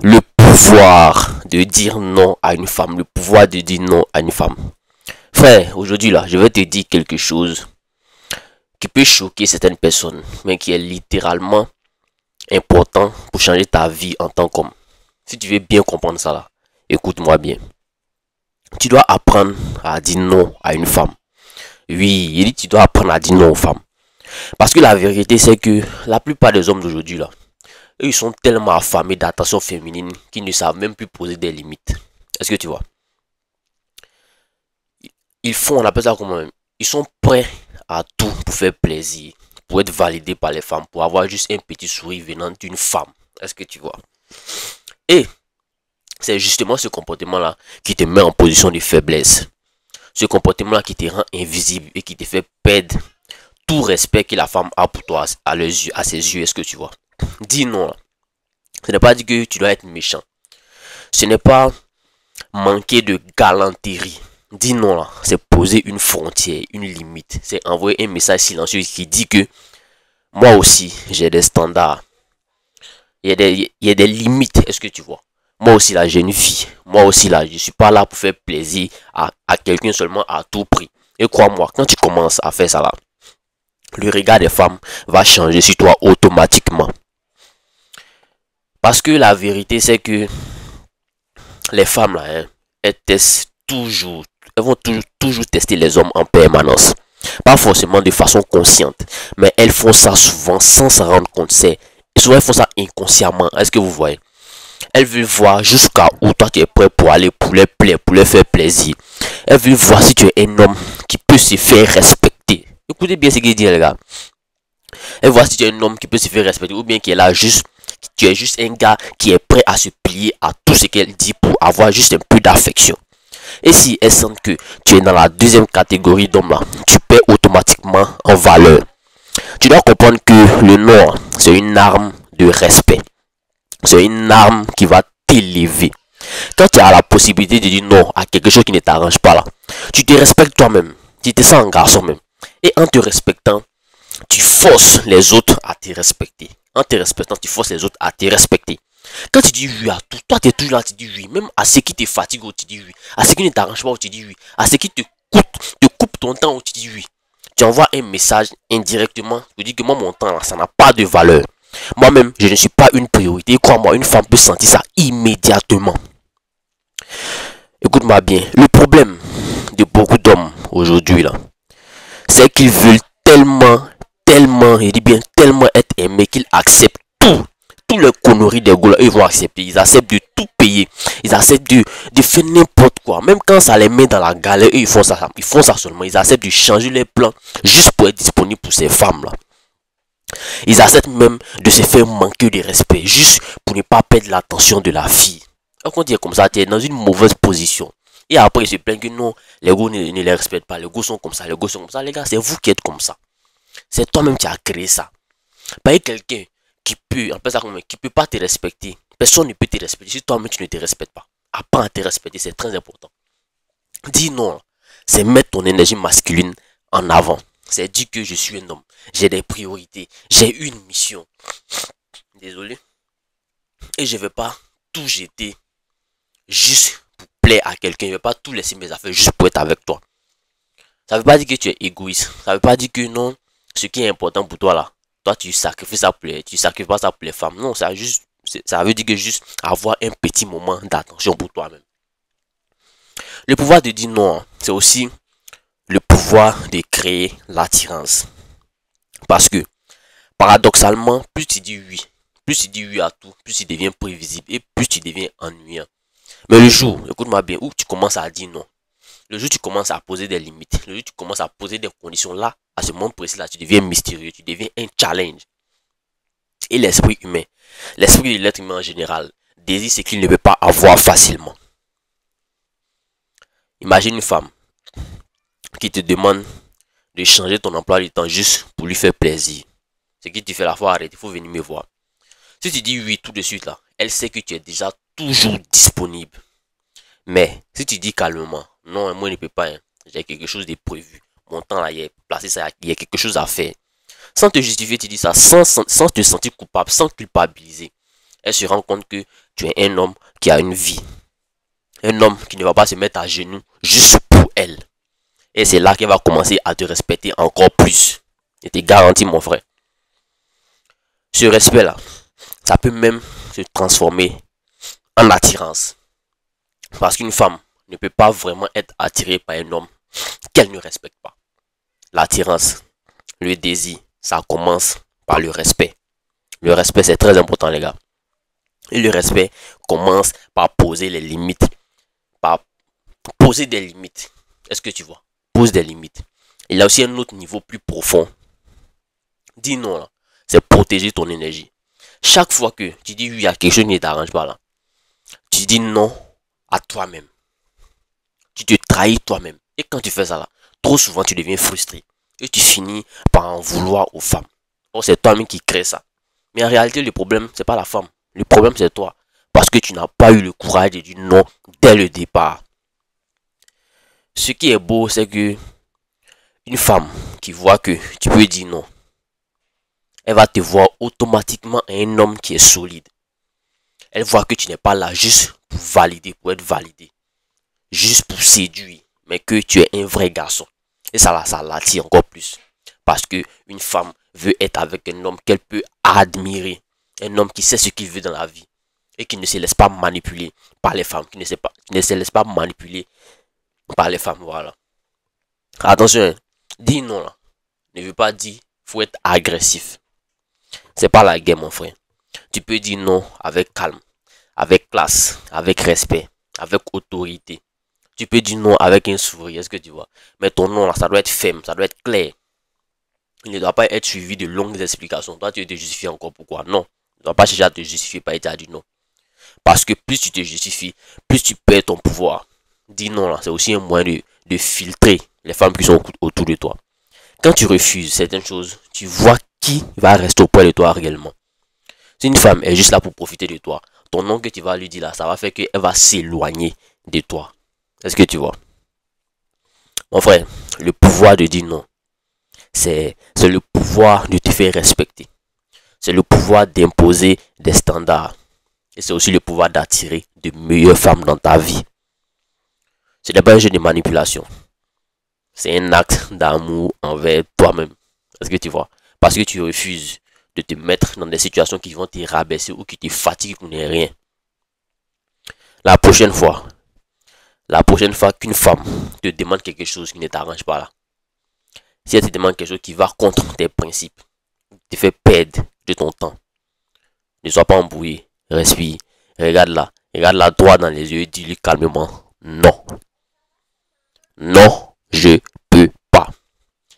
Le pouvoir de dire non à une femme. Le pouvoir de dire non à une femme. Frère, aujourd'hui là, je vais te dire quelque chose qui peut choquer certaines personnes, mais qui est littéralement important pour changer ta vie en tant qu'homme. Si tu veux bien comprendre ça là, écoute-moi bien. Tu dois apprendre à dire non à une femme. Oui, il dit tu dois apprendre à dire non aux femmes. Parce que la vérité c'est que la plupart des hommes d'aujourd'hui là, eux, ils sont tellement affamés d'attention féminine qu'ils ne savent même plus poser des limites. Est-ce que tu vois? Ils font, on appelle ça comment même? Ils sont prêts à tout pour faire plaisir, pour être validés par les femmes, pour avoir juste un petit sourire venant d'une femme. Est-ce que tu vois? Et c'est justement ce comportement-là qui te met en position de faiblesse. Ce comportement-là qui te rend invisible et qui te fait perdre tout respect que la femme a pour toi à leurs yeux, à ses yeux. Est-ce que tu vois? Dis non. Ce n'est pas dire que tu dois être méchant. Ce n'est pas manquer de galanterie. Dis non là, c'est poser une frontière, une limite. C'est envoyer un message silencieux qui dit que moi aussi j'ai des standards. Il y a des limites. Est-ce que tu vois? Moi aussi là j'ai une vie. Moi aussi là je suis pas là pour faire plaisir à quelqu'un seulement à tout prix. Et crois-moi, quand tu commences à faire ça là, le regard des femmes va changer sur toi automatiquement. Parce que la vérité c'est que les femmes là, hein, elles testent toujours, elles vont toujours tester les hommes en permanence. Pas forcément de façon consciente, mais elles font ça souvent sans s'en rendre compte. Souvent elles font ça inconsciemment. Est-ce que vous voyez? Elles veulent voir jusqu'à où toi tu es prêt pour aller pour les plaire, pour les faire plaisir. Elles veulent voir si tu es un homme qui peut se faire respecter. Écoutez bien ce qu'il dit les gars. Elles voient si tu es un homme qui peut se faire respecter ou bien qui est là juste, tu es juste un gars qui est prêt à se plier à tout ce qu'elle dit pour avoir juste un peu d'affection. Et si elles sentent que tu es dans la deuxième catégorie d'hommes là, tu perds automatiquement en valeur. Tu dois comprendre que le non, c'est une arme de respect. C'est une arme qui va t'élever. Quand tu as la possibilité de dire non à quelque chose qui ne t'arrange pas là, tu te respectes toi-même. Tu te sens un garçon même. Et en te respectant, tu forces les autres à te respecter. En te respectant, tu forces les autres à te respecter. Quand tu dis oui à tout, toi tu es toujours là, tu dis oui. Même à ce qui te fatigue, tu dis oui. À ce qui ne t'arrange pas, tu dis oui. À ce qui te coupe ton temps, tu dis oui. Tu envoies un message indirectement. Tu dis que moi, mon temps, là, ça n'a pas de valeur. Moi-même, je ne suis pas une priorité. Crois-moi, une femme peut sentir ça immédiatement. Écoute-moi bien. Le problème de beaucoup d'hommes aujourd'hui, là, c'est qu'ils veulent tellement, il dit bien tellement être aimés qu'ils acceptent tout. Tous les conneries des gars, ils vont accepter. Ils acceptent de tout payer. Ils acceptent de faire n'importe quoi. Même quand ça les met dans la galère, ils font ça. Ils font ça seulement. Ils acceptent de changer les plans juste pour être disponibles pour ces femmes-là. Ils acceptent même de se faire manquer de respect juste pour ne pas perdre l'attention de la fille. Quand on dit comme ça, tu es dans une mauvaise position. Et après, ils se plaignent que non, les gars ne les respectent pas. Les gars sont comme ça, les gars sont comme ça. Les gars, c'est vous qui êtes comme ça. C'est toi-même qui as créé ça. Pas quelqu'un qui peut, en ça qui peut pas te respecter. Personne ne peut te respecter si toi-même tu ne te respectes pas. Apprends à te respecter, c'est très important. Dis non, c'est mettre ton énergie masculine en avant. C'est dire que je suis un homme. J'ai des priorités. J'ai une mission. Désolé. Et je ne vais pas tout jeter juste pour plaire à quelqu'un. Je ne vais pas tout laisser mes affaires juste pour être avec toi. Ça ne veut pas dire que tu es égoïste. Ça ne veut pas dire que non, ce qui est important pour toi là, toi tu sacrifies ça pour tu sacrifies pas ça pour les femmes. Non, ça veut dire que juste avoir un petit moment d'attention pour toi-même. Le pouvoir de dire non, c'est aussi le pouvoir de créer l'attirance. Parce que, paradoxalement, plus tu dis oui à tout, plus tu deviens prévisible et plus tu deviens ennuyant. Mais le jour, écoute-moi bien, où tu commences à dire non, le jour où tu commences à poser des limites, le jour où tu commences à poser des conditions là, à ce moment précis là, tu deviens mystérieux, tu deviens un challenge. Et l'esprit humain, l'esprit de l'être humain en général, désire ce qu'il ne peut pas avoir facilement. Imagine une femme qui te demande de changer ton emploi du temps juste pour lui faire plaisir. Ce qui te fait la fois arrêter, il faut venir me voir. Si tu dis oui tout de suite là, elle sait que tu es déjà toujours disponible. Mais si tu dis calmement, non, moi je ne peux pas, hein, j'ai quelque chose de prévu. Mon temps là, il est placé, ça, il y a quelque chose à faire. Sans te justifier, tu dis ça sans te sentir coupable, sans culpabiliser. Elle se rend compte que tu es un homme qui a une vie. Un homme qui ne va pas se mettre à genoux juste pour elle. Et c'est là qu'elle va commencer à te respecter encore plus. Je te garantis, mon frère. Ce respect-là, ça peut même se transformer en attirance. Parce qu'une femme ne peut pas vraiment être attirée par un homme qu'elle ne respecte pas. L'attirance, le désir, ça commence par le respect. Le respect, c'est très important, les gars. Et le respect commence par poser les limites. Par poser des limites. Est-ce que tu vois? Pose des limites. Il y a aussi un autre niveau plus profond. Dis non, là. C'est protéger ton énergie. Chaque fois que tu dis oui à quelque chose qui ne t'arrange pas, là, tu dis non à toi-même. Tu te trahis toi-même. Et quand tu fais ça, là, trop souvent, tu deviens frustré. Et tu finis par en vouloir aux femmes. Or, c'est toi-même qui crée ça. Mais en réalité, le problème, c'est pas la femme. Le problème, c'est toi. Parce que tu n'as pas eu le courage de dire non dès le départ. Ce qui est beau, c'est que une femme qui voit que tu peux dire non, elle va te voir automatiquement un homme qui est solide. Elle voit que tu n'es pas là juste pour valider, pour être validé. Juste pour séduire. Mais que tu es un vrai garçon. Et ça l'attire encore plus. Parce que une femme veut être avec un homme qu'elle peut admirer. Un homme qui sait ce qu'il veut dans la vie. Et qui ne se laisse pas manipuler par les femmes. Qui ne se laisse pas manipuler par les femmes. Voilà. Attention. Dis non là. Ne veut pas dire faut être agressif. C'est pas la guerre, mon frère. Tu peux dire non avec calme. Avec classe. Avec respect. Avec autorité. Tu peux dire non avec un sourire. Est-ce que tu vois? Mais ton non là, ça doit être ferme. Ça doit être clair. Il ne doit pas être suivi de longues explications. Toi, tu te justifies encore pourquoi? Non. Tu ne dois pas chercher à te justifier par état du non. Parce que plus tu te justifies, plus tu perds ton pouvoir. Dis non là, c'est aussi un moyen de filtrer les femmes qui sont autour de toi. Quand tu refuses certaines choses, tu vois qui va rester auprès de toi réellement. Si une femme est juste là pour profiter de toi, ton nom que tu vas lui dire là, ça va faire qu'elle va s'éloigner de toi. Est-ce que tu vois? Mon frère, le pouvoir de dire non, c'est le pouvoir de te faire respecter. C'est le pouvoir d'imposer des standards. Et c'est aussi le pouvoir d'attirer de meilleures femmes dans ta vie. Ce n'est pas un jeu de manipulation. C'est un acte d'amour envers toi-même. Est-ce que tu vois? Parce que tu refuses de te mettre dans des situations qui vont te rabaisser ou qui te fatiguent pour ne rien. La prochaine fois qu'une femme te demande quelque chose qui ne t'arrange pas là, si elle te demande quelque chose qui va contre tes principes, te fait perdre de ton temps, ne sois pas embrouillé, respire, regarde-la droit dans les yeux et dis-lui calmement non. Non, je peux pas.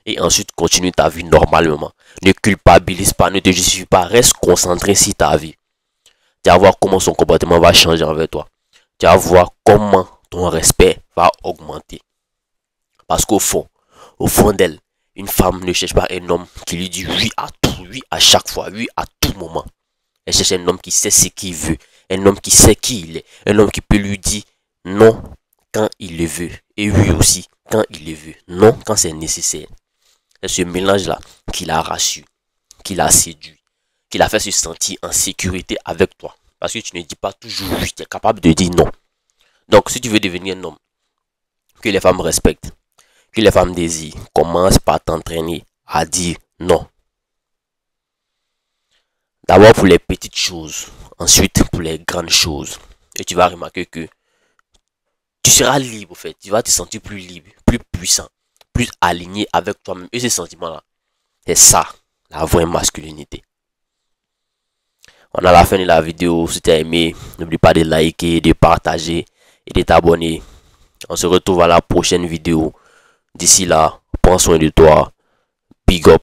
Et ensuite, continue ta vie normalement. Ne culpabilise pas, ne te justifie pas, reste concentré sur ta vie. Tu vas voir comment son comportement va changer envers toi. Tu vas voir comment ton respect va augmenter. Parce qu'au fond d'elle, une femme ne cherche pas un homme qui lui dit oui à tout, oui à chaque fois, oui à tout moment. Elle cherche un homme qui sait ce qu'il veut, un homme qui sait qui il est, un homme qui peut lui dire non quand il le veut et oui aussi quand il le veut, non quand c'est nécessaire. C'est ce mélange-là qui l'a rassuré, qui l'a séduit, qui l'a fait se sentir en sécurité avec toi. Parce que tu ne dis pas toujours oui, tu es capable de dire non. Donc si tu veux devenir un homme que les femmes respectent, que les femmes désirent, commence par t'entraîner à dire non. D'abord pour les petites choses, ensuite pour les grandes choses. Et tu vas remarquer que tu seras libre en fait. Tu vas te sentir plus libre, plus puissant, plus aligné avec toi-même. Et ce sentiment-là, c'est ça, la vraie masculinité. On a la fin de la vidéo. Si tu as aimé, n'oublie pas de liker, de partager et de t'abonner. On se retrouve à la prochaine vidéo. D'ici là, prends soin de toi. Big up.